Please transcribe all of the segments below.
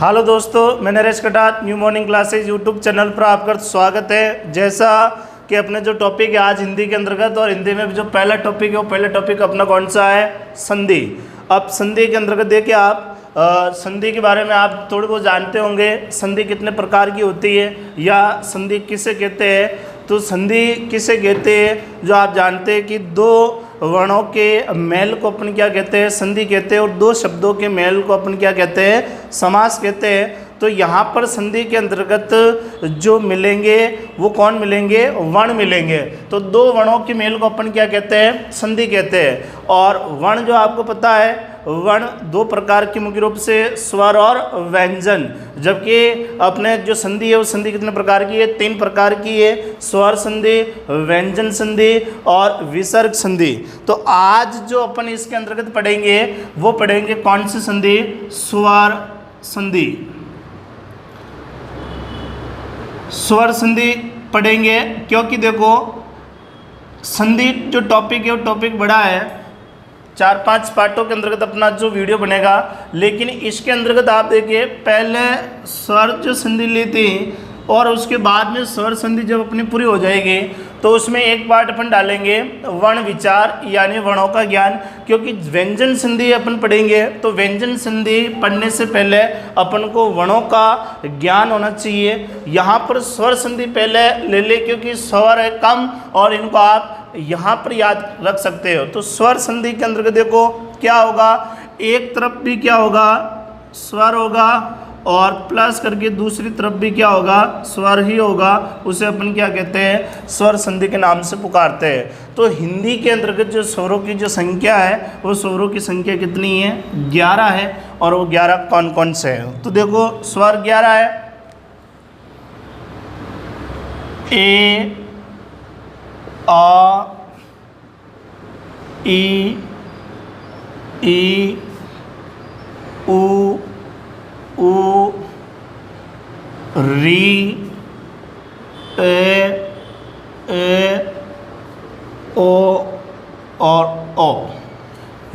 Hello दोस्तों, मैं नरेश कटार new morning classes YouTube channel पर आपका स्वागत है। जैसा कि अपने जो टॉपिक है आज हिंदी के अंतर्गत, और हिंदी में जो पहला टॉपिक है वो पहला टॉपिक अपना कौन सा है? संधि। अब संधि के अंतर्गत देखिए आप संधि के बारे में आप थोड़ी बहुत जानते होंगे। संधि कितने प्रकार की होती है या संधि किसे कहते हैं? तो संधि किसे कहते हैं जो आप जानते हैं कि दो वर्णों के मेल को अपन क्या कहते हैं? संधि कहते हैं। और दो शब्दों के मेल को अपन क्या कहते हैं? समास कहते हैं। तो यहाँ पर संधि के अंतर्गत जो मिलेंगे वो कौन मिलेंगे? वर्ण मिलेंगे। तो दो वर्णों के मेल को अपन क्या कहते हैं? संधि कहते हैं। और वर्ण जो आपको पता है, वर्ण दो प्रकार के मुख्य रूप से स्वर और व्यंजन। जबकि अपने जो संधि है वो संधि कितने प्रकार की है? 3 प्रकार की है। स्वर संधि, व्यंजन संधि और विसर्ग संधि। तो आज जो अपन इसके अंतर्गत पढ़ेंगे वो पढ़ेंगे कौन सी संधि? स्वर संधि। स्वर संधि पढ़ेंगे क्योंकि देखो संधि जो टॉपिक है वो टॉपिक बड़ा है। 4-5 पार्टों के अंतर्गत अपना जो वीडियो बनेगा, लेकिन इसके अंतर्गत आप देखिए पहले स्वर जो संधि ली थी और उसके बाद में स्वर संधि जब अपनी पूरी हो जाएगी तो उसमें एक पार्ट अपन डालेंगे वर्ण विचार यानी वर्णों का ज्ञान। क्योंकि व्यंजन संधि अपन पढ़ेंगे तो व्यंजन संधि पढ़ने से पहले अपन को वर्णों का ज्ञान होना चाहिए। यहाँ पर स्वर संधि पहले ले ले क्योंकि स्वर है कम और इनको आप यहाँ पर याद रख सकते हो। तो स्वर संधि के अंतर्गत देखो क्या होगा, एक तरफ भी क्या होगा? स्वर होगा और प्लस करके दूसरी तरफ भी क्या होगा? स्वर ही होगा। उसे अपन क्या कहते हैं? स्वर संधि के नाम से पुकारते हैं। तो हिंदी के अंतर्गत जो स्वरों की जो संख्या है वो स्वरों की संख्या कितनी है? 11 है। और वो 11 कौन कौन से हैं? तो देखो स्वर 11 है। ए, आ, ई, उ, ऊ, री, ए, ओ और ओ।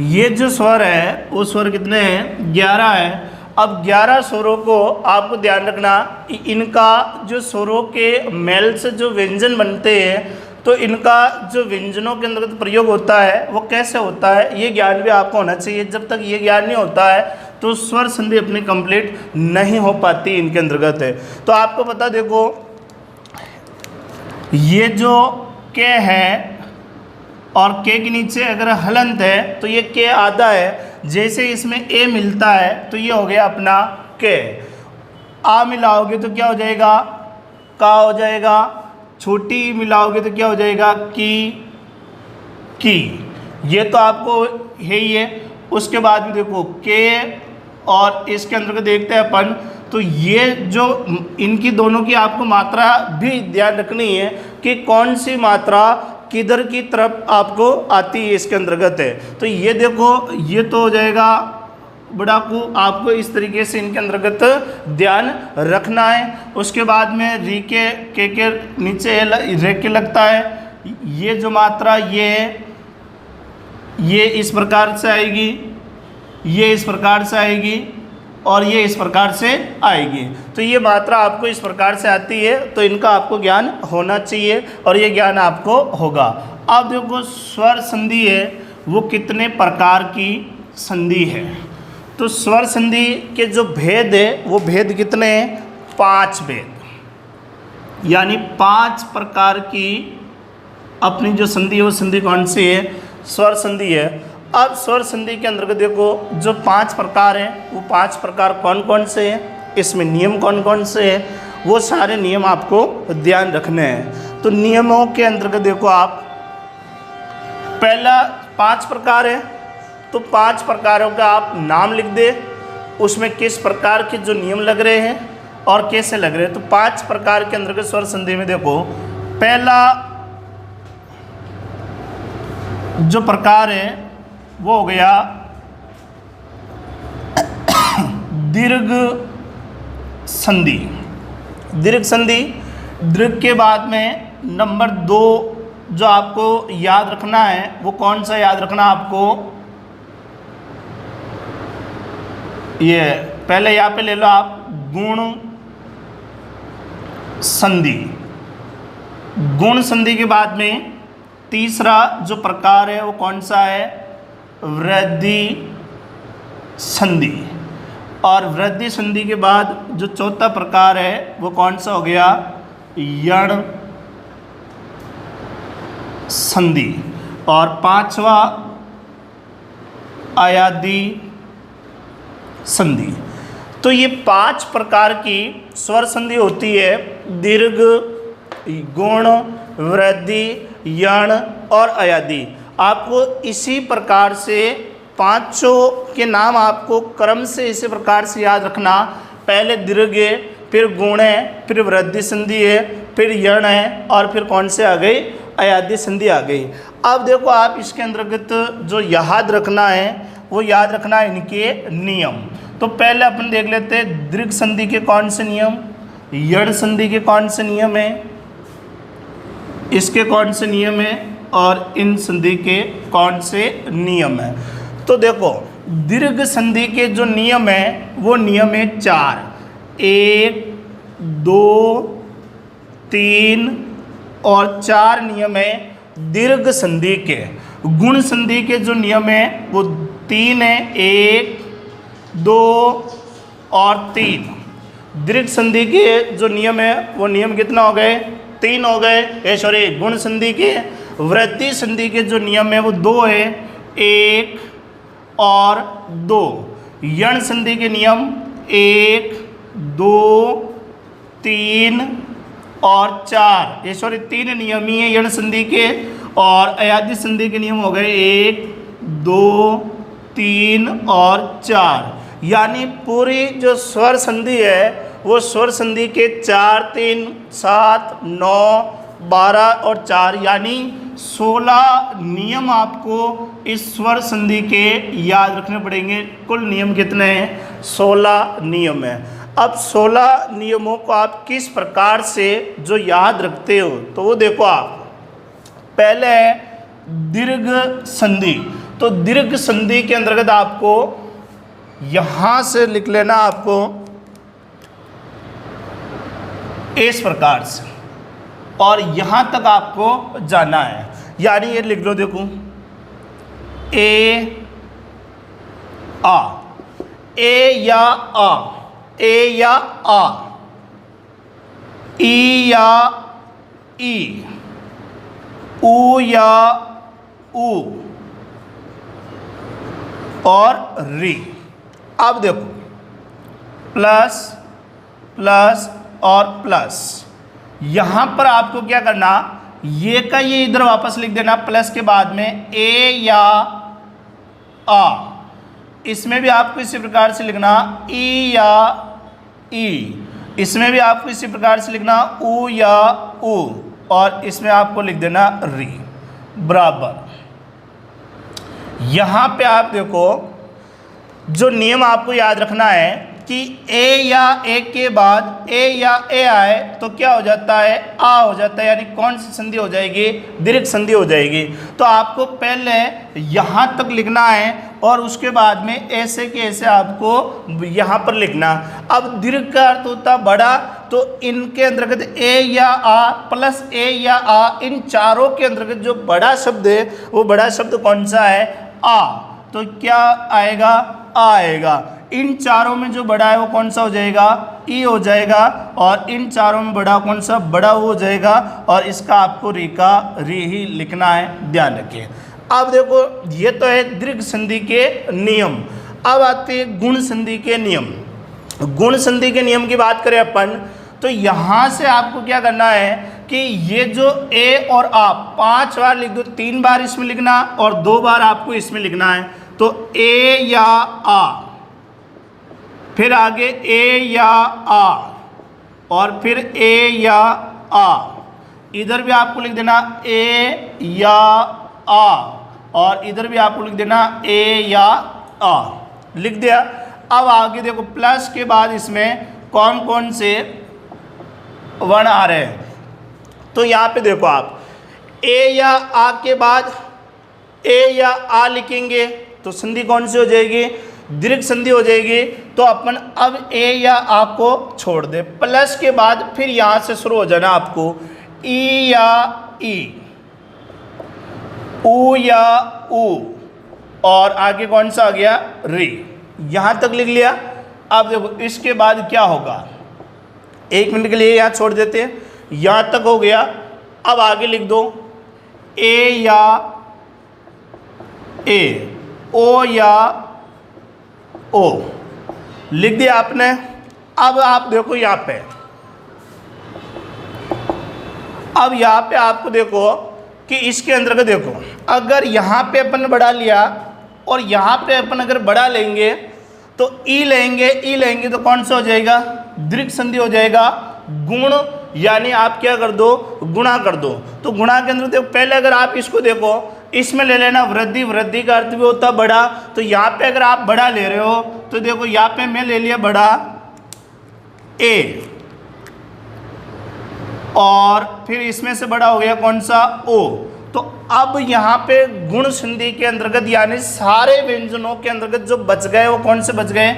ये जो स्वर है वो स्वर कितने हैं? 11 है। अब 11 स्वरों को आपको ध्यान रखना, इनका जो स्वरों के मेल से जो व्यंजन बनते हैं तो इनका जो व्यंजनों के अंतर्गत प्रयोग होता है वो कैसे होता है ये ज्ञान भी आपको होना चाहिए। जब तक ये ज्ञान नहीं होता है तो स्वर संधि अपनी कंप्लीट नहीं हो पाती इनके अंतर्गत है। तो आपको पता देखो ये जो के है और के के नीचे अगर हलंत है तो ये के आधा है। जैसे इसमें ए मिलता है तो ये हो गया अपना के। आ मिलाओगे तो क्या हो जाएगा? का हो जाएगा। छोटी मिलाओगे तो क्या हो जाएगा? की। ये तो आपको है ही है। उसके बाद में देखो के और इसके अंतर्गत देखते हैं अपन, तो ये जो इनकी दोनों की आपको मात्रा भी ध्यान रखनी है कि कौन सी मात्रा किधर की तरफ आपको आती है इसके अंतर्गत है। तो ये देखो ये तो हो जाएगा बड़ा को, आपको इस तरीके से इनके अंतर्गत ध्यान रखना है। उसके बाद में री के नीचे रे के लगता है। ये जो मात्रा ये इस प्रकार से आएगी, ये इस प्रकार से आएगी और ये इस प्रकार से आएगी। तो ये मात्रा आपको इस प्रकार से आती है। तो इनका आपको ज्ञान होना चाहिए और ये ज्ञान आपको होगा। अब देखो स्वर संधि है वो कितने प्रकार की संधि है? तो स्वर संधि के जो भेद है वो भेद कितने हैं? 5 भेद, यानी 5 प्रकार की अपनी जो संधि है वो संधि कौन सी है? स्वर संधि है। अब स्वर संधि के अंतर्गत देखो जो 5 प्रकार हैं वो 5 प्रकार कौन कौन से हैं, इसमें नियम कौन कौन से हैं, वो सारे नियम आपको ध्यान रखने हैं। तो नियमों के अंतर्गत देखो आप पहला 5 प्रकार है तो 5 प्रकारों का आप नाम लिख दे, उसमें किस प्रकार के जो नियम लग रहे हैं और कैसे लग रहे हैं। तो 5 प्रकार के अंतर्गत स्वर संधि में देखो पहला जो प्रकार है वो हो गया दीर्घ संधि। दीर्घ संधि, दीर्घ के बाद में नंबर 2 जो आपको याद रखना है वो कौन सा याद रखना आपको? ये पहले यहाँ पे ले लो आप गुण संधि। गुण संधि के बाद में तीसरा जो प्रकार है वो कौन सा है? वृद्धि संधि। और वृद्धि संधि के बाद जो चौथा प्रकार है वो कौन सा हो गया? यण संधि। और पांचवा अयादी संधि। तो ये 5 प्रकार की स्वर संधि होती है, दीर्घ, गुण, वृद्धि, यण और अयादी। आपको इसी प्रकार से पांचों के नाम आपको क्रम से इसी प्रकार से याद रखना। पहले दीर्घ है, फिर गुण है, फिर वृद्धि संधि है, फिर यण है और फिर कौन से आ गई? अयादी संधि आ गई। अब देखो आप इसके अंतर्गत जो याद रखना है वो याद रखना है इनके नियम। तो पहले अपन देख लेते हैं दीर्घ संधि के कौन से नियम, यण संधि के कौन से नियम है, इसके कौन से नियम है और इन संधि के कौन से नियम है। तो देखो दीर्घ संधि के जो नियम है वो नियम है 4, 1, 2, 3 और 4 नियम है दीर्घ संधि के। गुण संधि के जो नियम है वो 3 है, 1, 2 और 3। दीर्घ संधि के जो नियम है वो नियम कितना हो गए? 3 हो गए। सॉरी, गुण संधि के। वृद्धि संधि के जो नियम है वो 2 है, 1 और 2। यण संधि के नियम 1, 2, 3 और 4। सॉरी 3 नियम ही है यण संधि के। और अयादी संधि के नियम हो गए 1, 2, 3 और 4। यानी पूरी जो स्वर संधि है वो स्वर संधि के 4, 3, 7, 9, 12 और 4 यानी 16 नियम आपको इस स्वर संधि के याद रखने पड़ेंगे। कुल नियम कितने हैं? 16 नियम है। अब 16 नियमों को आप किस प्रकार से जो याद रखते हो तो वो देखो आप। पहले है दीर्घ संधि। तो दीर्घ संधि के अंतर्गत आपको यहां से लिख लेना, आपको इस प्रकार से और यहां तक आपको जाना है। यानी ये लिख लो, देखो ए आ, ए या आ, ए या आ, ई या ई, ऊ या ऊ और री। अब देखो प्लस प्लस और प्लस। यहां पर आपको क्या करना, ये का ये इधर वापस लिख देना प्लस के बाद में ए या आ। इसमें भी आपको इसी प्रकार से लिखना ई या ई। इसमें भी आपको इसी प्रकार से लिखना ऊ या ऊ और इसमें आपको लिख देना री बराबर। यहां पे आप देखो जो नियम आपको याद रखना है कि ए या ए के बाद ए या ए आए तो क्या हो जाता है? आ हो जाता है। यानी कौन सी संधि हो जाएगी? दीर्घ संधि हो जाएगी। तो आपको पहले यहाँ तक लिखना है और उसके बाद में ऐसे के ऐसे आपको यहाँ पर लिखना। अब दीर्घ का अर्थ होता बड़ा, तो इनके अंतर्गत ए या आ प्लस ए या आ, इन चारों के अंतर्गत जो बड़ा शब्द है वो बड़ा शब्द कौन सा है? आ। तो क्या आएगा? आ आएगा। इन चारों में जो बड़ा है वो कौन सा हो जाएगा? ई हो जाएगा। और इन चारों में बड़ा कौन सा? बड़ा हो जाएगा। और इसका आपको री का री ही लिखना है, ध्यान रखिए। अब देखो ये तो है दीर्घ संधि के नियम। अब आते हैं गुण संधि के नियम। गुण संधि के नियम की बात करें अपन तो यहाँ से आपको क्या करना है कि ये जो ए और आ 5 बार लिख दो, 3 बार इसमें लिखना और 2 बार आपको इसमें लिखना है। तो ए या आ, फिर आगे ए या आ और फिर ए या आ। इधर भी आपको लिख देना ए या आ और इधर भी आपको लिख देना ए या आ। लिख दिया। अब आगे देखो प्लस के बाद इसमें कौन कौन से वर्ण आ रहे हैं। तो यहाँ पे देखो आप ए या आ के बाद ए या आ लिखेंगे तो संधि कौन सी हो जाएगी? दीर्घ संधि हो जाएगी। तो अपन अब ए या आ को छोड़ दे, प्लस के बाद फिर यहां से शुरू हो जाना आपको ई या ई, ऊ या ऊ, और आगे कौन सा आ गया री। यहां तक लिख लिया। अब देखो इसके बाद क्या होगा, 1 मिनट के लिए यहां छोड़ देते हैं, यहां तक हो गया। अब आगे लिख दो ए या ए, ओ या ओ, लिख दिया आपने। अब आप देखो यहां पे, अब यहां पे आपको देखो कि इसके अंदर देखो, अगर यहां पे अपन बढ़ा लिया और यहां पे अपन अगर बढ़ा लेंगे तो ई लेंगे तो कौन सा हो जाएगा, दीर्घ संधि हो जाएगा। गुण यानी आप क्या कर दो, गुणा कर दो। तो गुणा के अंदर देखो, पहले अगर आप इसको देखो, इसमें ले लेना वृद्धि, वृद्धि का अर्थ भी होता है बड़ा। तो यहाँ पे अगर आप बड़ा ले रहे हो तो देखो यहाँ पे मैं ले लिया बड़ा ए, और फिर इसमें से बड़ा हो गया कौन सा ओ। तो अब यहाँ पे गुण संधि के अंतर्गत यानी सारे व्यंजनों के अंतर्गत जो बच गए वो कौन से बच गए,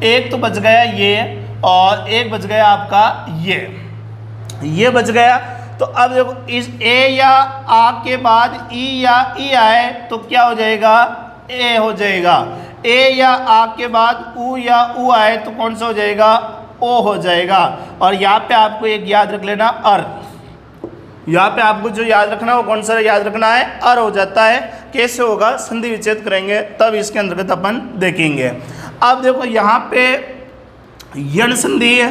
एक तो बच गया ये और एक बच गया आपका ये बच गया। तो अब देखो इस ए या आ के बाद ई या ई आए तो क्या हो जाएगा, ए हो जाएगा। ए या आ के बाद ऊ या ऊ आए तो कौन सा हो जाएगा, ओ हो जाएगा। और यहाँ पे आपको एक याद रख लेना अर, यहाँ पे आपको जो याद रखना है वो कौन सा याद रखना है, अर हो जाता है। कैसे होगा, संधि विच्छेद करेंगे तब इसके अंतर्गत अपन देखेंगे। अब देखो यहाँ पे यण संधि है,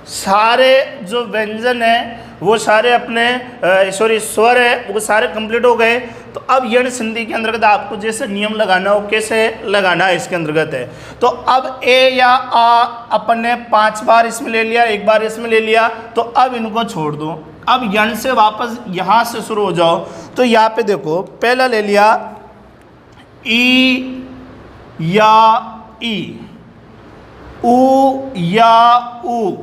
सारे जो व्यंजन है वो सारे अपने स्वर है वो सारे कंप्लीट हो गए। तो अब यण संधि के अंतर्गत आपको जैसे नियम लगाना हो कैसे लगाना है इसके अंतर्गत है। तो अब ए या आ अपन ने 5 बार इसमें ले लिया, 1 बार इसमें ले लिया, तो अब इनको छोड़ दो। अब यण से वापस यहाँ से शुरू हो जाओ। तो यहाँ पे देखो पहला ले लिया ई या ई, ऊ या ऊ,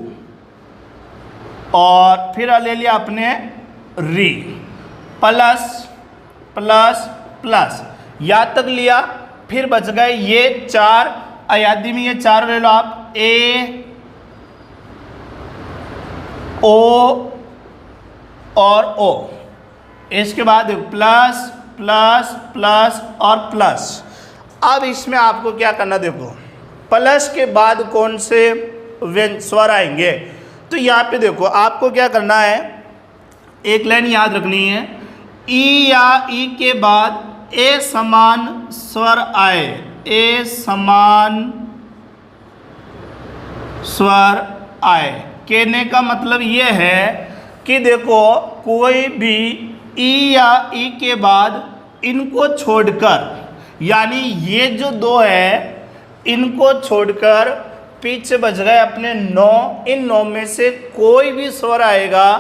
और फिर ले लिया अपने री, प्लस प्लस प्लस, यहाँ तक लिया। फिर बच गए ये 4, अयादी में ये 4 ले लो आप, ए ओ और ओ। इसके बाद प्लस प्लस प्लस और प्लस। अब इसमें आपको क्या करना, देखो प्लस के बाद कौन से स्वर आएंगे। तो यहाँ पे देखो आपको क्या करना है, एक लाइन याद रखनी है, ई या ई के बाद ए समान स्वर आए, ए समान स्वर आए। कहने का मतलब ये है कि देखो कोई भी ई या ई के बाद इनको छोड़कर, यानी ये जो 2 है इनको छोड़कर पीछे बच गए अपने 9, इन 9 में से कोई भी स्वर आएगा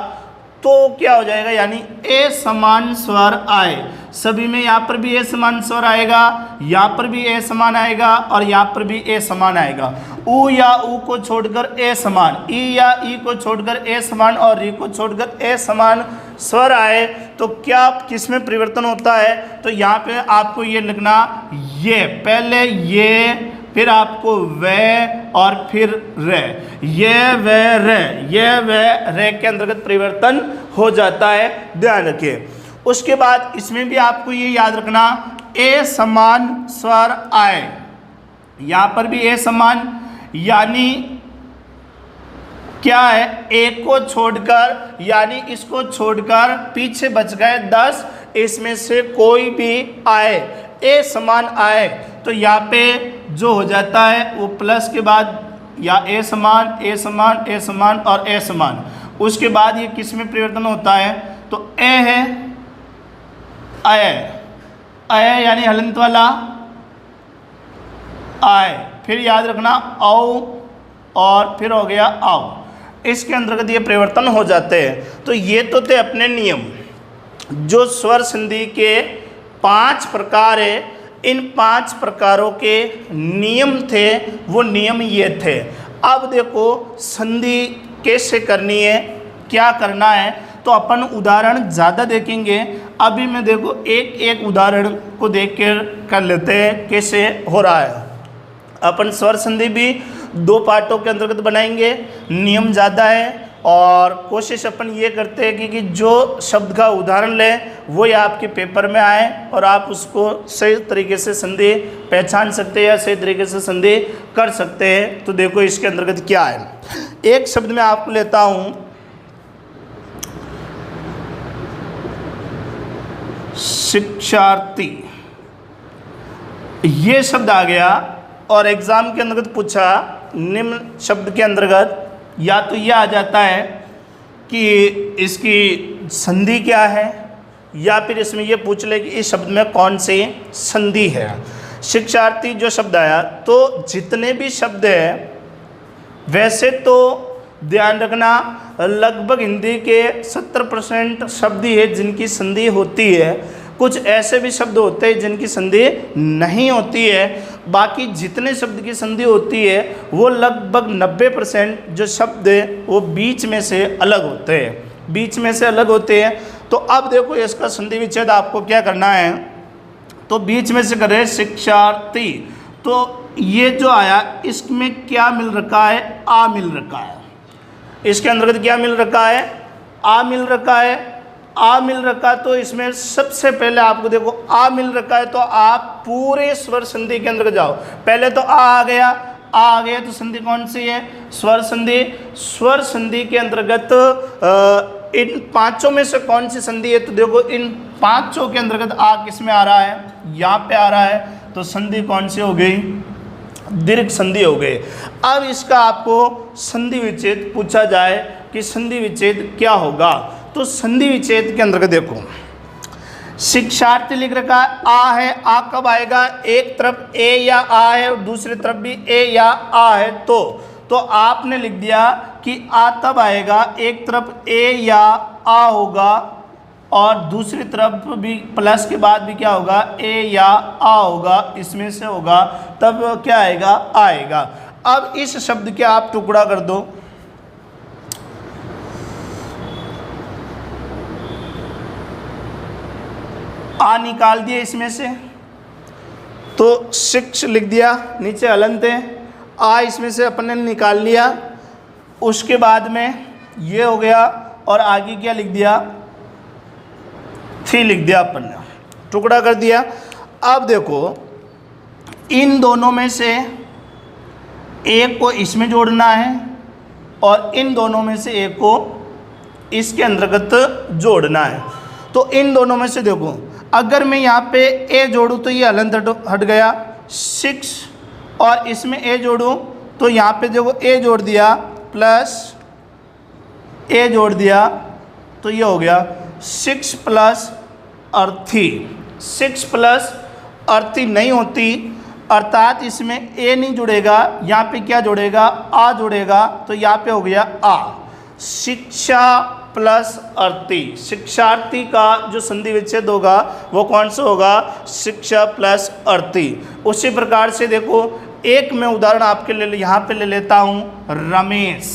तो क्या हो जाएगा, यानी ए समान स्वर आए। सभी में यहाँ पर भी ए समान स्वर आएगा, यहाँ पर भी ए समान आएगा और यहाँ पर भी ए समान आएगा। ऊ या ऊ को छोड़कर ए समान, ई या ई को छोड़कर ए समान और री को छोड़कर ए समान स्वर आए तो क्या किसमें परिवर्तन होता है। तो यहाँ पे आपको ये लिखना, ये पहले ये, फिर आपको वे और फिर रे, ये वे रे, ये वे रे के अंतर्गत परिवर्तन हो जाता है, ध्यान रखिए। उसके बाद इसमें भी आपको ये याद रखना, ए समान स्वर आए, यहाँ पर भी ए समान, यानी क्या है, एक को छोड़कर यानी इसको छोड़कर पीछे बच गए 10, इसमें से कोई भी आए, ए समान आए तो यहाँ पे जो हो जाता है वो प्लस के बाद या ए समान ए समान ए समान और ए समान। उसके बाद ये किस में परिवर्तन होता है, तो ए है अय यानी हलंत वाला आय, फिर याद रखना औ और फिर हो गया आओ, इसके अंतर्गत ये परिवर्तन हो जाते हैं। तो ये तो थे अपने नियम, जो स्वर संधि के 5 प्रकार है, इन 5 प्रकारों के नियम थे, वो नियम ये थे। अब देखो संधि कैसे करनी है, क्या करना है, तो अपन उदाहरण ज़्यादा देखेंगे। अभी मैं देखो एक एक उदाहरण को देख कर लेते हैं कैसे हो रहा है। अपन स्वर संधि भी दो पार्टों के अंतर्गत बनाएंगे, नियम ज़्यादा है और कोशिश अपन ये करते हैं कि जो शब्द का उदाहरण लें वो या आपके पेपर में आए और आप उसको सही तरीके से संधि पहचान सकते हैं या सही तरीके से संधि कर सकते हैं। तो देखो इसके अंतर्गत क्या है। एक शब्द मैं आपको लेता हूँ, शिक्षार्थी, ये शब्द आ गया और एग्जाम के अंतर्गत पूछा निम्न शब्द के अंतर्गत या तो ये आ जाता है कि इसकी संधि क्या है या फिर इसमें ये पूछ ले कि इस शब्द में कौन सी संधि है। शिक्षार्थी जो शब्द आया, तो जितने भी शब्द है वैसे तो ध्यान रखना लगभग हिंदी के 70% शब्द ही है जिनकी संधि होती है। कुछ ऐसे भी शब्द होते हैं जिनकी संधि नहीं होती है। बाकी जितने शब्द की संधि होती है वो लगभग 90% जो शब्द है वो बीच में से अलग होते हैं, बीच में से अलग होते हैं। तो अब देखो इसका संधि विच्छेद आपको क्या करना है, तो बीच में से करें शिक्षार्थी, तो ये जो आया इसमें क्या मिल रखा है, आ मिल रखा है। इसके अंतर्गत क्या मिल रखा है, आ मिल रखा है। आ मिल रखा तो इसमें सबसे पहले आपको देखो आ मिल रखा है तो आप पूरे स्वर संधि के अंदर जाओ। पहले तो आ गया, आ गया तो संधि कौन सी है, स्वर संधि। स्वर संधि के अंतर्गत इन पांचों में से कौन सी संधि है, तो देखो इन पांचों के अंतर्गत आ किस में आ रहा है, यहाँ पे आ रहा है, तो संधि कौन सी हो गई, दीर्घ संधि हो गई। अब इसका आपको संधि विच्छेद पूछा जाए कि संधि विच्छेद क्या होगा, तो संधि विच्छेद के अंतर्गत देखो शिक्षार्थी लिख रखा है, आ है, आ कब आएगा, एक तरफ ए या आ है और दूसरी तरफ भी ए या आ है, तो आपने लिख दिया कि आ तब आएगा एक तरफ ए या आ होगा और दूसरी तरफ भी प्लस के बाद भी क्या होगा, ए या आ होगा, इसमें से होगा, तब क्या आएगा, आएगा। अब इस शब्द के आप टुकड़ा कर दो, आ निकाल दिया इसमें से, तो शिक्ष लिख दिया, नीचे हलंत है, आ इसमें से अपन ने निकाल लिया, उसके बाद में ये हो गया और आगे क्या लिख दिया, थी लिख दिया, अपन ने टुकड़ा कर दिया। अब देखो इन दोनों में से एक को इसमें जोड़ना है और इन दोनों में से एक को इसके अंतर्गत जोड़ना है। तो इन दोनों में से देखो अगर मैं यहाँ पे ए जोड़ूँ तो ये हलंत हट गया, सिक्स, और इसमें ए जोड़ूँ तो यहाँ पे देखो ए जोड़ दिया प्लस ए जोड़ दिया, तो ये हो गया 6 प्लस अर्थी। 6 प्लस अर्थी नहीं होती, अर्थात इसमें ए नहीं जुड़ेगा, यहाँ पे क्या जुड़ेगा, आ जुड़ेगा, तो यहाँ पे हो गया आ। शिक्षा प्लस अर्थी, शिक्षार्थी का जो संधि विच्छेद होगा वो कौन सा होगा, शिक्षा प्लस अर्थी। उसी प्रकार से देखो एक मैं उदाहरण आपके लिए यहाँ पे ले लेता हूँ, रमेश,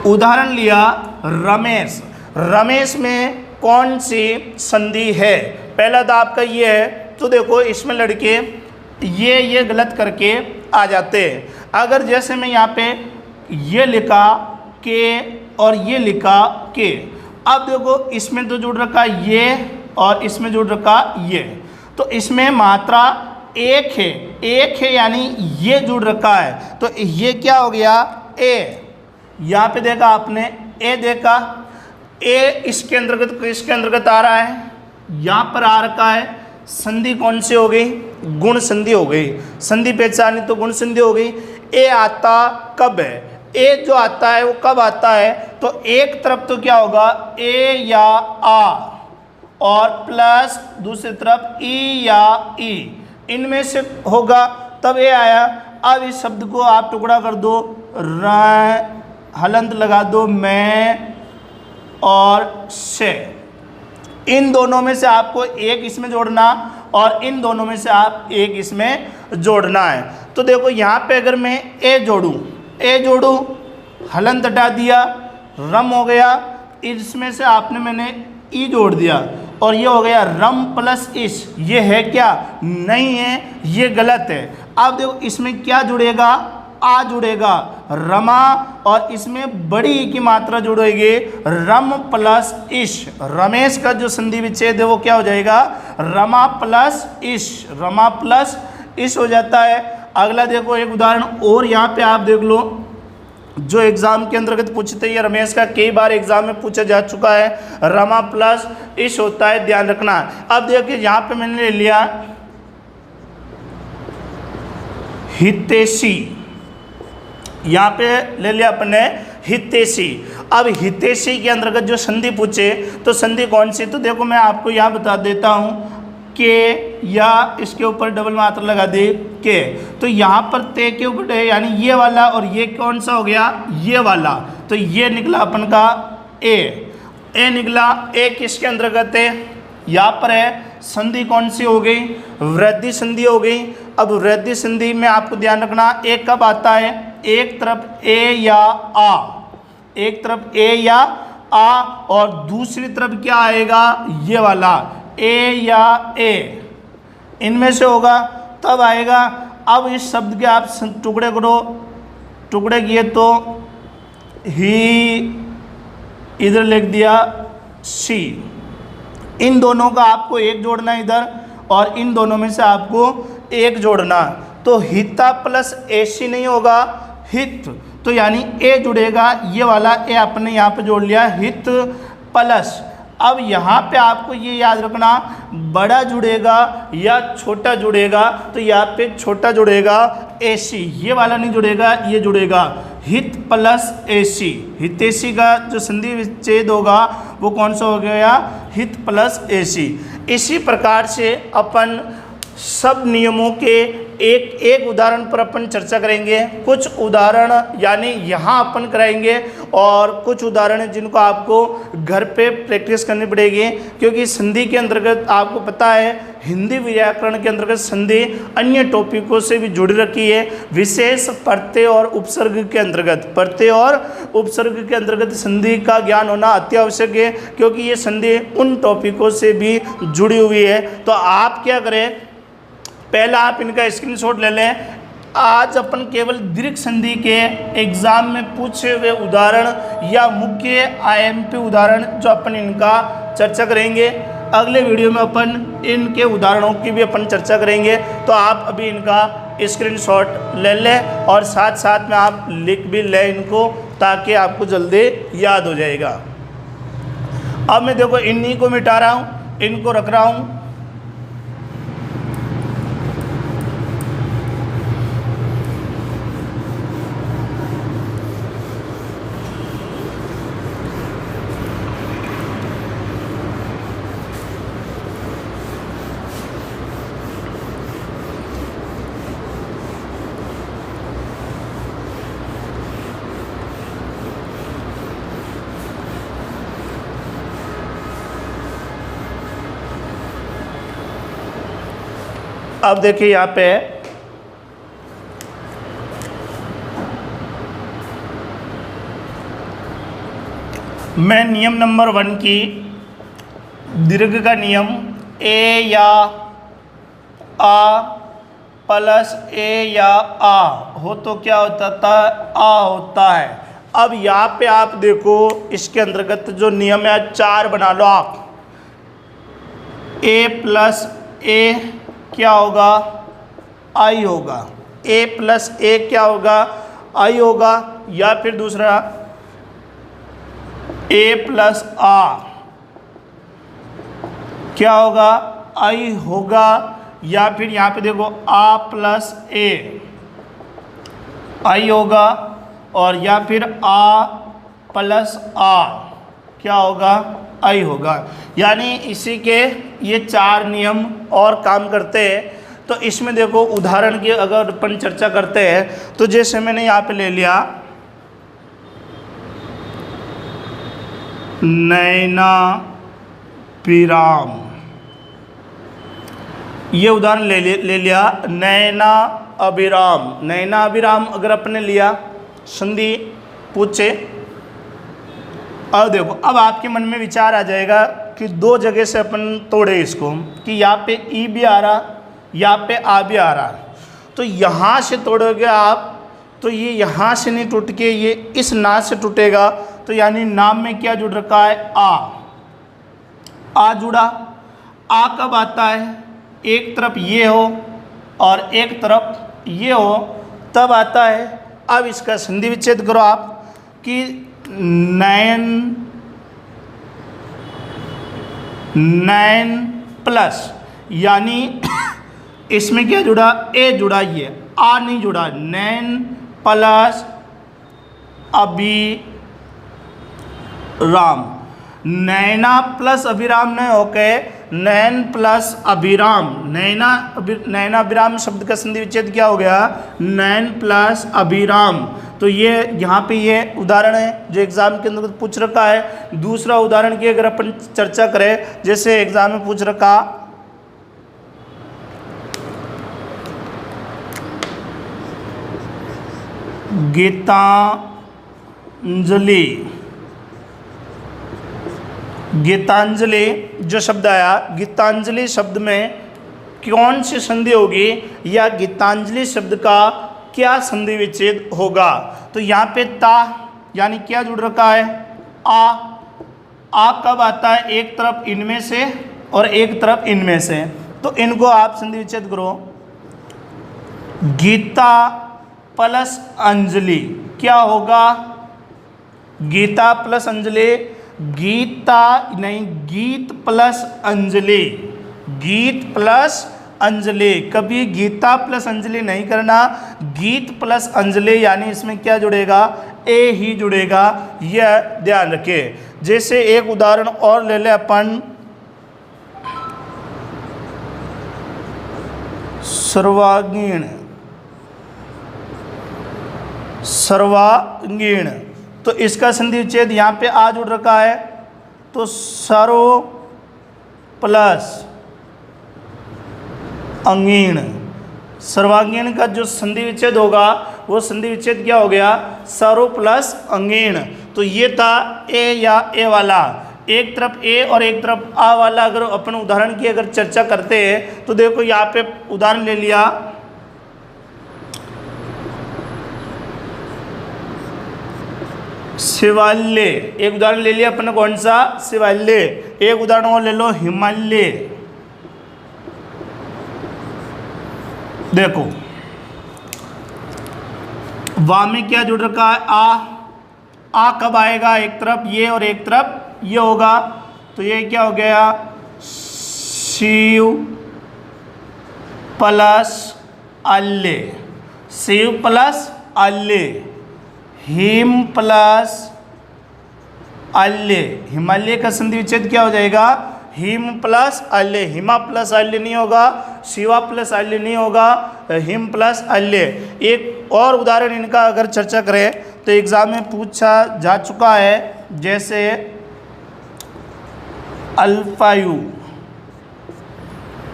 उदाहरण लिया रमेश। रमेश में कौन सी संधि है, पहला तो आपका ये है, तो देखो इसमें लड़के ये गलत करके आ जाते हैं। अगर जैसे मैं यहाँ पे ये लिखा के और ये लिखा के, अब देखो इसमें तो जुड़ रखा ये और इसमें जुड़ रखा ये, तो इसमें मात्रा एक है यानी ये जुड़ रखा है, तो ये क्या हो गया, ए। यहाँ पे देखा आपने ए देखा, ए इसके अंतर्गत आ रहा है, यहाँ पर आ रखा है, संधि कौन सी हो गई, गुण संधि हो गई। संधि पहचानी तो गुण संधि हो गई। ए आता कब है, ए जो आता है वो कब आता है, तो एक तरफ तो क्या होगा, ए या आ, और प्लस दूसरी तरफ ई या ई, इनमें से होगा तब ए आया। अब इस शब्द को आप टुकड़ा कर दो, हलंत लगा दो, मैं और से, इन दोनों में से आपको एक इसमें जोड़ना और इन दोनों में से आप एक इसमें जोड़ना है। तो देखो यहाँ पे अगर मैं ए जोड़ूँ, हलंत हटा दिया, रम हो गया, इसमें से आपने मैंने ई जोड़ दिया और ये हो गया रम प्लस इस, ये है क्या, नहीं है, ये गलत है। अब देखो इसमें क्या जुड़ेगा, आ जुड़ेगा, रमा, और इसमें बड़ी ई की मात्रा जुड़ेगी, रम प्लस इश। रमेश का जो संधि विच्छेद है वो क्या हो जाएगा, रमा प्लस इश, रमा प्लस इश हो जाता है। अगला देखो एक उदाहरण और यहाँ पे आप देख लो, जो एग्जाम के अंतर्गत पूछते हैं, रमेश का कई बार एग्जाम में पूछा जा चुका है, रमा प्लस इश होता है, ध्यान रखना। अब देखिए यहाँ पे मैंने ले लिया हितैषी, यहाँ पे ले लिया अपने हितैषी। अब हितैषी के अंतर्गत जो संधि पूछे तो संधि कौन सी, तो देखो मैं आपको यहाँ बता देता हूँ के, या इसके ऊपर डबल मात्रा लगा दे के, तो यहाँ पर ते के ऊपर यानी ये वाला, और ये कौन सा हो गया, ये वाला, तो ये निकला अपन का ए निकला। ए किसके अंतर्गत है, यहाँ पर है संधि कौन सी हो गई, वृद्धि संधि हो गई। अब वृद्धि संधि में आपको ध्यान रखना एक कब आता है, एक तरफ ए या आ, एक तरफ ए या आ, और दूसरी तरफ क्या आएगा, ये वाला ए या ए, इनमें से होगा तब आएगा। अब इस शब्द के आप टुकड़े करो, टुकड़े किए तो ही इधर लिख दिया सी, इन दोनों का आपको एक जोड़ना इधर, और इन दोनों में से आपको एक जोड़ना, तो हिता प्लस एसी नहीं होगा, हित, तो यानी ए जुड़ेगा, ये वाला ए आपने यहाँ पे जोड़ लिया, हित प्लस। अब यहाँ पे आपको ये याद रखना, बड़ा जुड़ेगा या छोटा जुड़ेगा, तो यहाँ पे छोटा जुड़ेगा एसी, ये वाला नहीं जुड़ेगा, ये जुड़ेगा, हित प्लस एसी। हितैषी का जो संधि विच्छेद होगा वो कौन सा हो गया, हित प्लस एसी। इसी प्रकार से अपन सब नियमों के एक एक उदाहरण पर अपन चर्चा करेंगे। कुछ उदाहरण यानी यहाँ अपन कराएंगे, और कुछ उदाहरण जिनको आपको घर पे प्रैक्टिस करनी पड़ेगी, क्योंकि संधि के अंतर्गत आपको पता है हिंदी व्याकरण के अंतर्गत संधि अन्य टॉपिकों से भी जुड़ी रखी है, विशेष प्रत्यय और उपसर्ग के अंतर्गत। प्रत्यय और उपसर्ग के अंतर्गत संधि का ज्ञान होना अति आवश्यक है, क्योंकि ये संधि उन टॉपिकों से भी जुड़ी हुई है। तो आप क्या करें, पहला आप इनका स्क्रीनशॉट ले लें। आज अपन केवल दीर्घ संधि के एग्जाम में पूछे हुए उदाहरण या मुख्य आईएमपी उदाहरण जो अपन इनका चर्चा करेंगे। अगले वीडियो में अपन इनके उदाहरणों की भी अपन चर्चा करेंगे। तो आप अभी इनका स्क्रीनशॉट ले लें, और साथ साथ में आप लिख भी लें इनको, ताकि आपको जल्दी याद हो जाएगा। अब मैं देखो इन्हीं को मिटा रहा हूँ, इनको रख रहा हूँ। अब देखिए यहाँ पे मैं नियम नंबर 1 की दीर्घ का नियम ए या आ प्लस ए या आ हो तो क्या होता था, आ होता है। अब यहाँ पे आप देखो इसके अंतर्गत जो नियम है 4 बना लो आप। ए प्लस ए क्या होगा, आई होगा, ए प्लस ए क्या होगा, आई होगा, या फिर दूसरा ए प्लस आ क्या होगा, आई होगा, या फिर यहाँ पे देखो आ प्लस ए आई होगा, और या फिर आ प्लस आ क्या होगा, आई होगा। यानी इसी के ये 4 नियम और काम करते हैं। तो इसमें देखो उदाहरण की अगर अपन चर्चा करते हैं, तो जैसे मैंने यहाँ पे ले लिया नैना विराम, ये उदाहरण ले लिया नैना अभिराम। नैना अभिराम अगर अपने लिया संधि पूछे, अब देखो अब आपके मन में विचार आ जाएगा कि 2 जगह से अपन तोड़े इसको, कि यहाँ पे ई भी आ रहा, यहाँ पे आ भी आ रहा। तो यहाँ से तोड़ोगे आप तो ये यहाँ से नहीं टूट के ये इस ना से टूटेगा, तो यानी नाम में क्या जुड़ रखा है, आ जुड़ा। आ कब आता है, एक तरफ ये हो और एक तरफ ये हो, तब आता है। अब इसका संधि विच्छेद करो आप कि नैन प्लस, यानी इसमें क्या जुड़ा, ए जुड़ा, ये आ नहीं जुड़ा। नैन प्लस अभिराम, नैना प्लस अभिराम नहीं होके नैन प्लस अभिराम, नैना अभिराम शब्द का संधि विच्छेद क्या हो गया, नैन प्लस अभिराम। तो ये यहाँ पे ये उदाहरण है जो एग्जाम के अंदर पूछ रखा है। दूसरा उदाहरण की अगर अपन चर्चा करें, जैसे एग्जाम में पूछ रखा गीतांजलि जो शब्द आया, गीतांजलि शब्द में कौन सी संधि होगी या गीतांजलि शब्द का क्या संधि विच्छेद होगा। तो यहाँ पे ता यानी क्या जुड़ रखा है, आ कब आता है, एक तरफ इनमें से और एक तरफ इनमें से, तो इनको आप संधि विच्छेद करो। गीता प्लस अंजलि क्या होगा, गीता प्लस अंजलि, गीता नहीं, गीत प्लस अंजलि, गीत प्लस अंजलि। कभी गीता प्लस अंजलि नहीं करना, गीत प्लस अंजलि यानी इसमें क्या जुड़ेगा, ए ही जुड़ेगा, यह ध्यान रखें। जैसे एक उदाहरण और ले ले अपन, सर्वांगीण, तो इसका संधि विच्छेद यहाँ पे आ जुड़ रखा है, तो सर्व प्लस अंगीण, सर्वांगीण का जो संधि विच्छेद होगा वो संधि विच्छेद क्या हो गया, सर्व प्लस अंगीण। तो ये था ए या ए वाला, एक तरफ ए और एक तरफ आ वाला। अगर अपन उदाहरण की अगर चर्चा करते हैं तो देखो यहाँ पे उदाहरण ले लिया, शिवालय, एक उदाहरण ले लिया अपन, कौन सा, शिवालय। एक उदाहरण और ले लो, हिमालय। देखो वा में क्या जुड़ रखा है, आ कब आएगा, एक तरफ ये और एक तरफ ये होगा, तो ये क्या हो गया, शिव प्लस अल्ले, शिव प्लस अल्ले, हिम प्लस अल्ले, हिमालय का संधि विच्छेद क्या हो जाएगा, हिम प्लस अल्ले, हिमा प्लस अल्ले नहीं होगा, शिवा प्लस अल्ले नहीं होगा, हिम प्लस अल्ले। एक और उदाहरण इनका अगर चर्चा करें तो एग्जाम में पूछा जा चुका है, जैसे अल्फायु,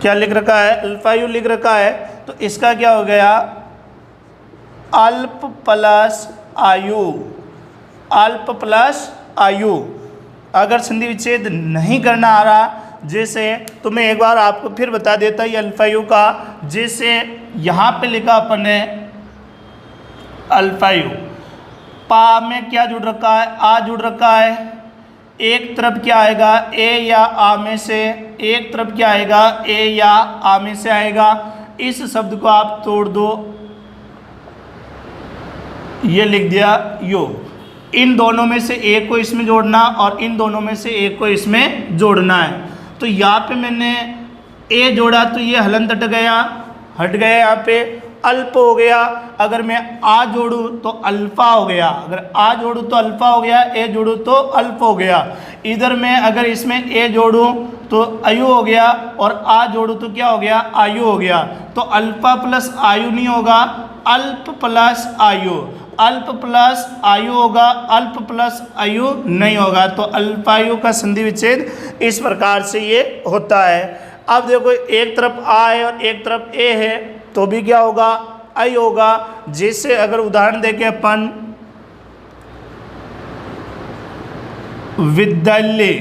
क्या लिख रखा है, अल्फायु लिख रखा है, तो इसका क्या हो गया, अल्प प्लस आयु, अल्प प्लस आयु। अगर संधि विच्छेद नहीं करना आ रहा, जैसे तो मैं एक बार आपको फिर बता देता ये अल्फायु का, जैसे यहाँ पे लिखा अपन ने अल्फायु, पा में क्या जुड़ रखा है, आ जुड़ रखा है, एक तरफ क्या आएगा, ए या आ में से, एक तरफ क्या आएगा, ए या आ में से आएगा। इस शब्द को आप तोड़ दो, ये लिख दिया यो, इन दोनों में से एक को इसमें जोड़ना और इन दोनों में से एक को इसमें जोड़ना है। तो यहाँ पे मैंने ए जोड़ा तो ये हलंत हट गया, यहाँ पे अल्प हो गया। अगर मैं आ जोड़ूँ तो अल्फा हो गया, अगर आ जोड़ूँ तो अल्फा हो गया, ए जोड़ूँ तो अल्फ हो गया। इधर मैं अगर इसमें ए जोड़ूँ तो आयु हो गया और आ जोड़ूँ तो क्या हो गया, आयु हो गया। तो अल्फा प्लस आयु नहीं होगा, अल्प प्लस आयु, अल्प प्लस आयु होगा, अल्प प्लस आयु नहीं होगा। तो अल्पायु का संधि विच्छेद इस प्रकार से ये होता है। अब देखो एक तरफ आ है और एक तरफ ए है, तो भी क्या होगा, आई होगा। जैसे अगर उदाहरण देके अपन विद्यालय,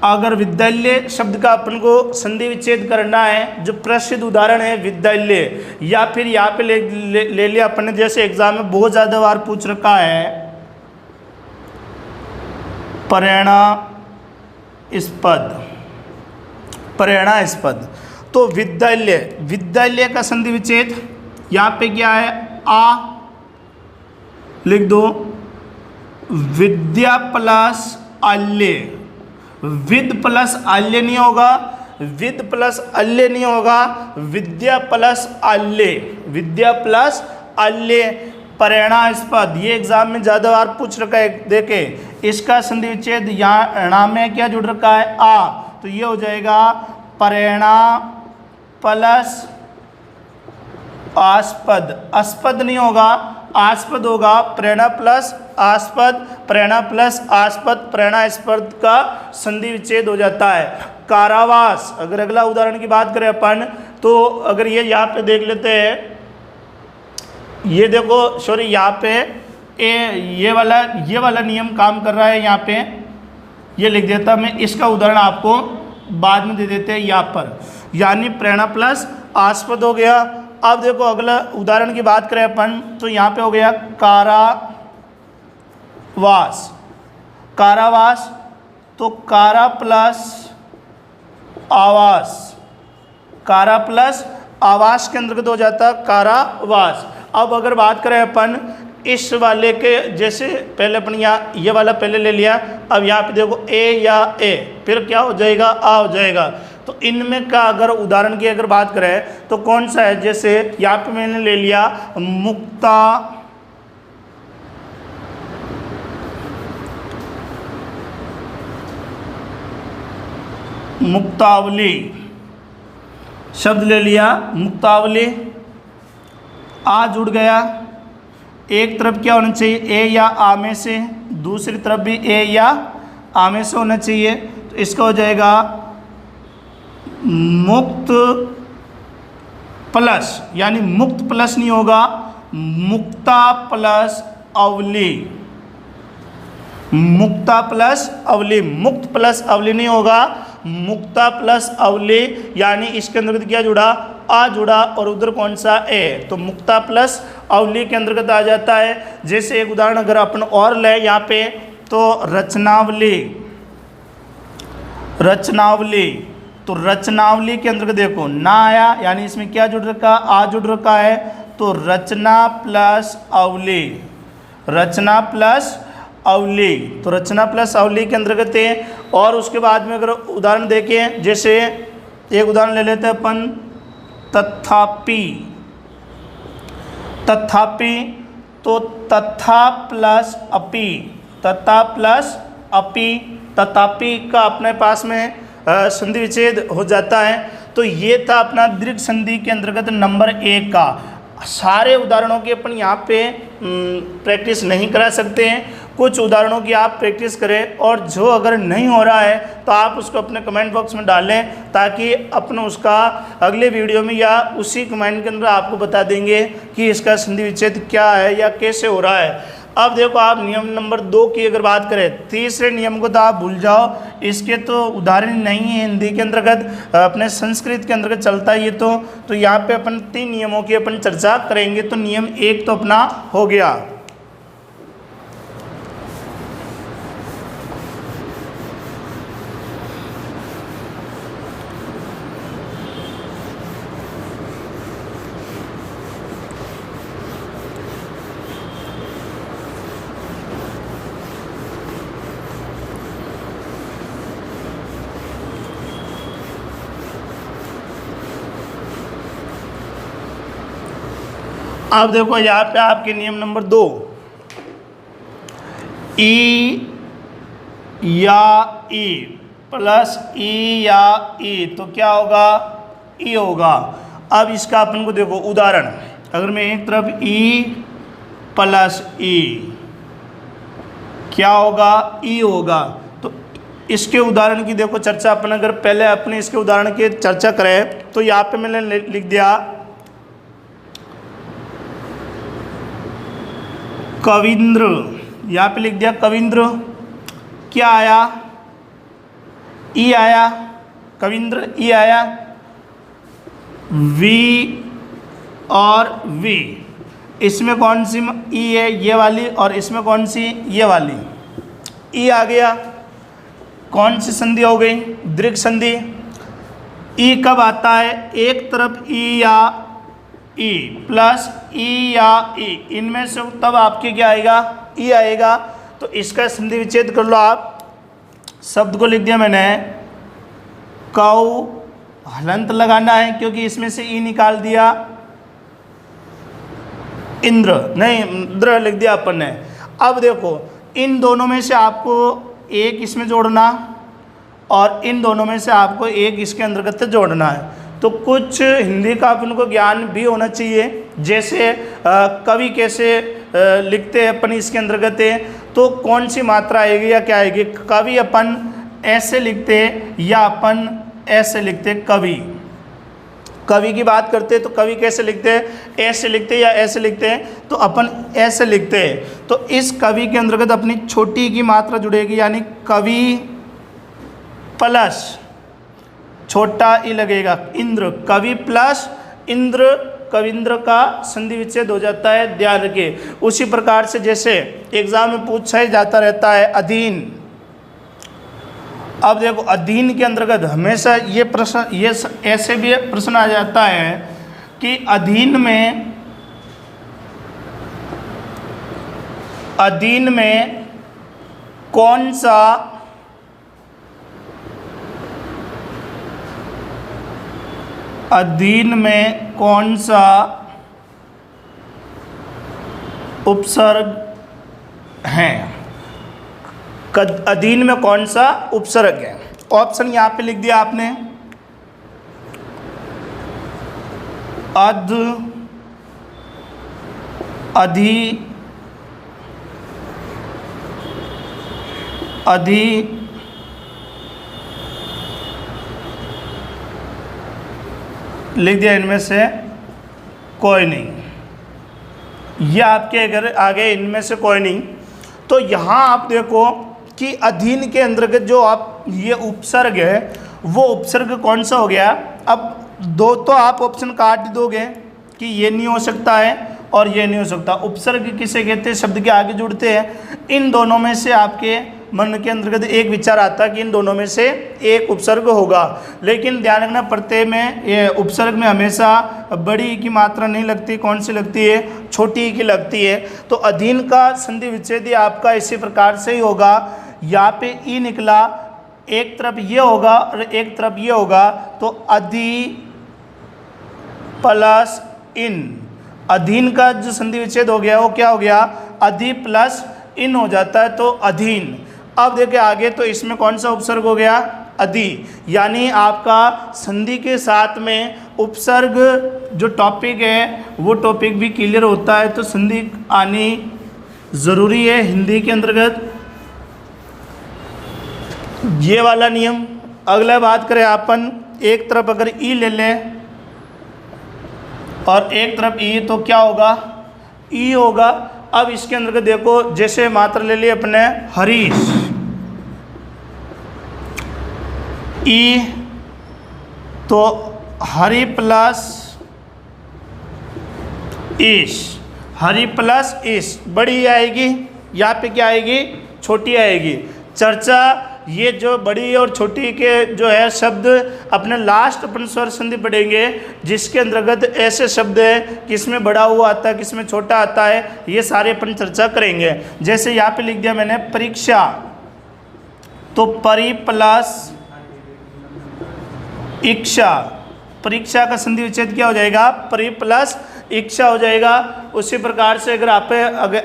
अगर विद्यालय शब्द का अपन को संधि विच्छेद करना है, जो प्रसिद्ध उदाहरण है विद्यालय, या फिर यहाँ पे ले लिया अपन ने, जैसे एग्जाम में बहुत ज़्यादा बार पूछ रखा है प्रेरणास्पद। तो विद्यालय का संधि विच्छेद यहाँ पे क्या है, आ लिख दो, विद्या प्लस अल्य, विद प्लस अल्य नहीं होगा, विद प्लस अल्य नहीं होगा, विद्या प्लस अल्य प्रेरणास्पद। ये एग्जाम में ज़्यादा बार पूछ रखा है। देखे इसका संधि विच्छेद यहाँ नाम में क्या जुड़ रखा है, आ, तो ये हो जाएगा प्रेरणा प्लस आस्पद, अस्पद नहीं होगा, आस्पद होगा, प्रेरणा प्लस आस्पद, प्रेरणास्पद का संधि विच्छेद हो जाता है। कारावास, अगर अगला उदाहरण की बात करें अपन, तो अगर ये यहाँ पे देख लेते हैं, ये देखो सॉरी यहाँ पे ये वाला नियम काम कर रहा है, यहाँ पे ये लिख देता मैं, इसका उदाहरण आपको बाद में दे देते हैं यहाँ पर, यानी प्रेरणा प्लस आस्पद हो गया। अब देखो अगला उदाहरण की बात करें अपन, तो यहाँ पे हो गया कारावास, तो कारा प्लस आवास के अंतर्गत हो जाता कारावास। अब अगर बात करें अपन इस वाले के, जैसे पहले अपन यहाँ ये वाला पहले ले लिया, अब यहाँ पे देखो ए, फिर क्या हो जाएगा, आ हो जाएगा। तो इनमें का अगर उदाहरण की अगर बात करें तो कौन सा है, जैसे यहाँ पे मैंने ले लिया मुक्तावली शब्द ले लिया, मुक्तावली, आ जुड़ गया, एक तरफ क्या होना चाहिए, ए या आ में से, दूसरी तरफ भी ए या आ में से होना चाहिए, तो इसका हो जाएगा मुक्त प्लस, यानी मुक्त प्लस नहीं होगा, मुक्ता प्लस अवली, मुक्त प्लस अवली नहीं होगा, मुक्ता प्लस अवली, यानी इसके अंतर्गत क्या जुड़ा, आ जुड़ा, और उधर कौन सा, ए, तो मुक्ता प्लस अवली के अंतर्गत आ जाता है। जैसे एक उदाहरण अगर अपन और ले यहाँ पे, तो रचनावली, तो रचनावली के अंतर्गत देखो ना आया, यानी इसमें क्या जुड़ रखा, आ जुड़ रखा है, तो रचना प्लस अवली, तो रचना प्लस अवली के अंतर्गत है। और उसके बाद में अगर उदाहरण देखें, जैसे एक उदाहरण ले लेते हैं अपन, तथापि, तो तथा प्लस अपि, तथापि का अपने पास में संधि विच्छेद हो जाता है। तो ये था अपना दीर्घ संधि के अंतर्गत नंबर 1 का। सारे उदाहरणों की अपन यहाँ पे प्रैक्टिस नहीं करा सकते हैं, कुछ उदाहरणों की आप प्रैक्टिस करें, और जो अगर नहीं हो रहा है तो आप उसको अपने कमेंट बॉक्स में डालें, ताकि अपन उसका अगले वीडियो में या उसी कमेंट के अंदर आपको बता देंगे कि इसका संधि विच्छेद क्या है या कैसे हो रहा है। अब देखो आप नियम नंबर 2 की अगर बात करें, तीसरे नियम को तो आप भूल जाओ, इसके तो उदाहरण नहीं है हिंदी के अंतर्गत, अपने संस्कृत के अंतर्गत चलता है ये तो यहाँ पे अपन 3 नियमों की अपन चर्चा करेंगे। तो नियम 1 तो अपना हो गया। अब देखो यहाँ पे आपके नियम नंबर 2, ई या ई प्लस ई या ई, तो क्या होगा, ई होगा। अब इसका अपन को देखो उदाहरण, अगर मैं एक तरफ ई प्लस ई, क्या होगा, ई होगा। तो इसके उदाहरण की देखो चर्चा अपन अगर पहले अपने इसके उदाहरण की चर्चा करें, तो यहाँ पे मैंने लिख दिया कविंद्र, यहाँ पे लिख दिया कविंद्र, क्या आया, ई आया, कविंद्र ई आया, वी और वी, इसमें कौन सी ई है, ये वाली, और इसमें कौन सी, ये वाली, ई आ गया। कौन सी संधि हो गई, दीर्घ संधि। ई कब आता है, एक तरफ ई या ई प्लस ई या ई, इनमें से तब आपके क्या आएगा, ई आएगा। तो इसका संधि विच्छेद कर लो आप। शब्द को लिख दिया मैंने, कौ, हलंत लगाना है क्योंकि इसमें से ई निकाल दिया, इंद्र, नहीं इंद्र लिख दिया अपन ने। अब देखो इन दोनों में से आपको एक इसमें जोड़ना और इन दोनों में से आपको एक इसके अंतर्गत जोड़ना है। तो कुछ हिंदी का अपन को ज्ञान भी होना चाहिए, जैसे कवि कैसे लिखते हैं अपन इसके अंतर्गत है, तो कौन सी मात्रा आएगी या क्या आएगी। कवि अपन ऐसे लिखते हैं या अपन ऐसे लिखते हैं। कवि की बात करते हैं तो कवि कैसे लिखते हैं, ऐसे लिखते हैं या ऐसे लिखते हैं, तो अपन ऐसे लिखते हैं। तो इस कवि के अंतर्गत अपनी छोटी की मात्रा जुड़ेगी, यानी कवि प्लस छोटा ई लगेगा, इंद्र, कवि प्लस इंद्र, कविंद्र का संधि विच्छेद हो जाता है, ध्यान रखिए। उसी प्रकार से जैसे एग्जाम में पूछा ही जाता रहता है अधीन। अब देखो अधीन के अंतर्गत हमेशा ये प्रश्न, ये ऐसे भी प्रश्न आ जाता है कि अधीन में कौन सा उपसर्ग है, अधीन में कौन सा उपसर्ग है। ऑप्शन यहाँ पे लिख दिया आपने, अध, अधि, अधि, लिख दिया, इनमें से कोई नहीं। ये आपके अगर आगे इनमें से कोई नहीं, तो यहाँ आप देखो कि अधीन के अंतर्गत जो आप ये उपसर्ग है वो उपसर्ग कौन सा हो गया। अब दो तो आप ऑप्शन काट दोगे कि ये नहीं हो सकता है और ये नहीं हो सकता। उपसर्ग किसे कहते हैं, शब्द के आगे जुड़ते हैं। इन दोनों में से आपके मन के अंतर्गत एक विचार आता है कि इन दोनों में से एक उपसर्ग होगा, लेकिन ध्यान रखना प्रत्यय में, ये उपसर्ग में हमेशा बड़ी की मात्रा नहीं लगती, कौन सी लगती है, छोटी की लगती है। तो अधीन का संधि विच्छेद आपका इसी प्रकार से ही होगा। यहाँ पे ई निकला, एक तरफ ये होगा और एक तरफ ये होगा, तो अधि प्लस इन, अधीन का जो संधि विच्छेद हो गया वो क्या हो गया, अधि प्लस इन हो जाता है, तो अधीन। अब देखिए आगे, तो इसमें कौन सा उपसर्ग हो गया, अधि, यानी आपका संधि के साथ में उपसर्ग जो टॉपिक है वो टॉपिक भी क्लियर होता है। तो संधि आनी ज़रूरी है हिंदी के अंतर्गत, ये वाला नियम। अगला बात करें अपन, एक तरफ अगर ई ले लें और एक तरफ ई, तो क्या होगा, ई होगा। अब इसके अंदर देखो, जैसे मात्रा ले ली अपने हरीश, ई, तो हरि प्लस ईश, हरि प्लस ईश, बड़ी आएगी, यहाँ पे क्या आएगी, छोटी आएगी। चर्चा, ये जो बड़ी और छोटी के जो है शब्द अपने लास्ट अपन स्वर संधि पढ़ेंगे, जिसके अंतर्गत ऐसे शब्द है किसमें बड़ा हुआ आता है, किसमें छोटा आता है, ये सारे अपन चर्चा करेंगे। जैसे यहाँ पे लिख दिया मैंने परीक्षा, तो परि प्लस इक्षा, परीक्षा का संधि विच्छेद क्या हो जाएगा, परि प्लस इक्षा हो जाएगा। उसी प्रकार से अगर आप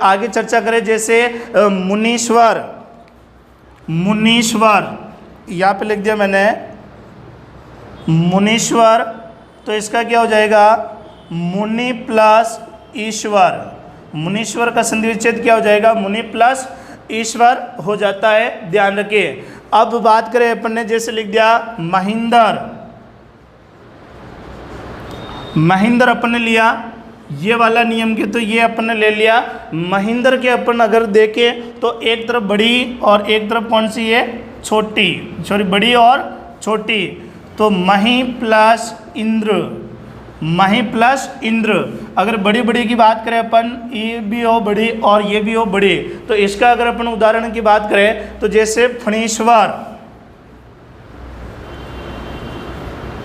आगे चर्चा करें, जैसे मुनीश्वर, मुनीश्वर, यहाँ पे लिख दिया मैंने मुनीश्वर, तो इसका क्या हो जाएगा, मुनि प्लस ईश्वर, मुनीश्वर का संधि विच्छेद क्या हो जाएगा, मुनि प्लस ईश्वर हो जाता है, ध्यान रखिए। अब बात करें अपन ने, जैसे लिख दिया महेंद्र, महेंद्र अपन ने लिया, ये वाला नियम के, तो ये अपन ने ले लिया। महेंद्र के अपन अगर देखें तो एक तरफ बड़ी और एक तरफ कौन सी है, छोटी, सॉरी बड़ी और छोटी। तो मही प्लस इंद्र, मही प्लस इंद्र। अगर बड़ी बड़ी की बात करें अपन, ये भी हो बड़ी और ये भी हो बड़ी, तो इसका अगर अपन उदाहरण की बात करें तो जैसे फणीश्वर,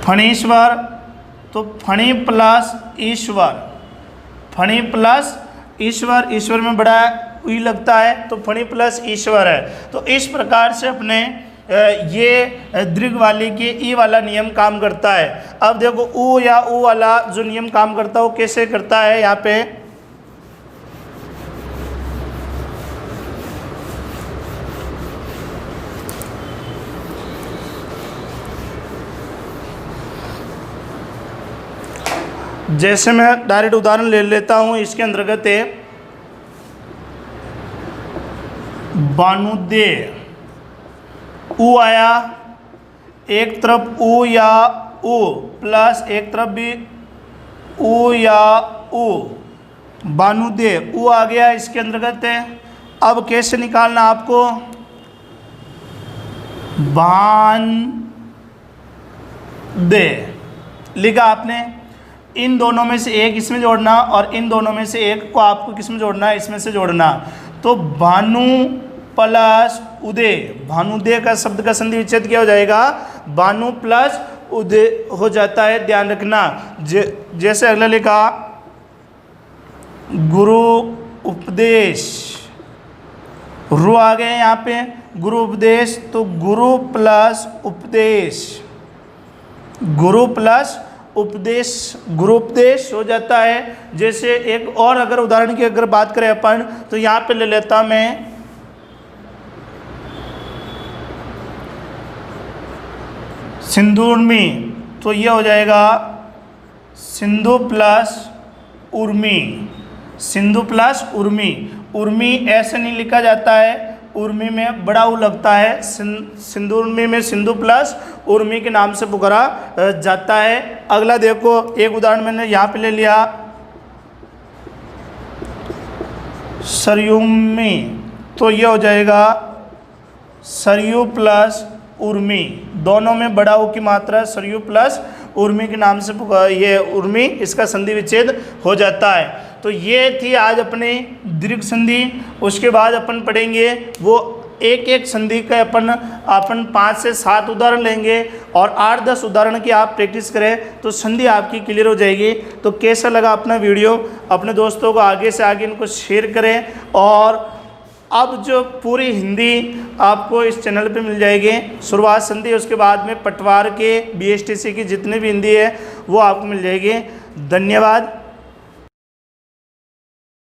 फणीश्वर, तो फणी प्लस ईश्वर, फणी प्लस ईश्वर, ईश्वर में बड़ा ई लगता है तो फणी प्लस ईश्वर है। तो इस प्रकार से अपने ये दीर्घ वाले के ई वाला नियम काम करता है। अब देखो ऊ या ऊ वाला जो नियम काम करता है वो कैसे करता है, यहाँ पे जैसे मैं डायरेक्ट उदाहरण ले लेता हूँ। इसके अंतर्गत है बानुदे, ऊ आया, एक तरफ ऊ या ऊ प्लस एक तरफ भी ऊ या ऊ, बानुदे ऊ आ गया इसके अंतर्गत है। अब कैसे निकालना आपको, बान दे लिखा आपने, इन दोनों में से एक इसमें जोड़ना और इन दोनों में से एक को आपको किसमें जोड़ना है, इसमें से जोड़ना। तो भानु प्लस उदय, भानुदय का शब्द का संधि विच्छेद क्या हो जाएगा, भानु प्लस उदय हो जाता है, ध्यान रखना। जैसे अगला लिखा गुरु उपदेश, रु आ गए यहाँ पे, गुरु उपदेश, तो गुरु प्लस उपदेश, गुरु प्लस उपदेश, गुरुपदेश हो जाता है। जैसे एक और अगर उदाहरण की अगर बात करें अपन, तो यहाँ पे ले लेता मैं सिंधुर्मी, तो ये हो जाएगा सिंधु प्लस उर्मी, सिंधु प्लस उर्मी। उर्मी ऐसे नहीं लिखा जाता है, उर्मी में बड़ा ऊ लगता है, सिंधुर्मी में सिंधु प्लस उर्मी के नाम से पुकारा जाता है। अगला देखो, एक उदाहरण मैंने यहाँ पे ले लिया सरयुमी, तो ये हो जाएगा सरयू प्लस उर्मी, दोनों में बड़ा ऊ की मात्रा सरयू प्लस उर्मी के नाम से ये उर्मी, इसका संधि विच्छेद हो जाता है। तो ये थी आज अपने दीर्घ संधि। उसके बाद अपन पढ़ेंगे वो एक एक संधि का अपन 5 से 7 उदाहरण लेंगे और 8-10 उदाहरण की आप प्रैक्टिस करें तो संधि आपकी क्लियर हो जाएगी। तो कैसा लगा अपना वीडियो, अपने दोस्तों को आगे से आगे इनको शेयर करें। और अब जो पूरी हिंदी आपको इस चैनल पे मिल जाएगी, शुरुआत संधि, उसके बाद में पटवार के BSTC की जितनी भी हिंदी है वो आपको मिल जाएगी। धन्यवाद।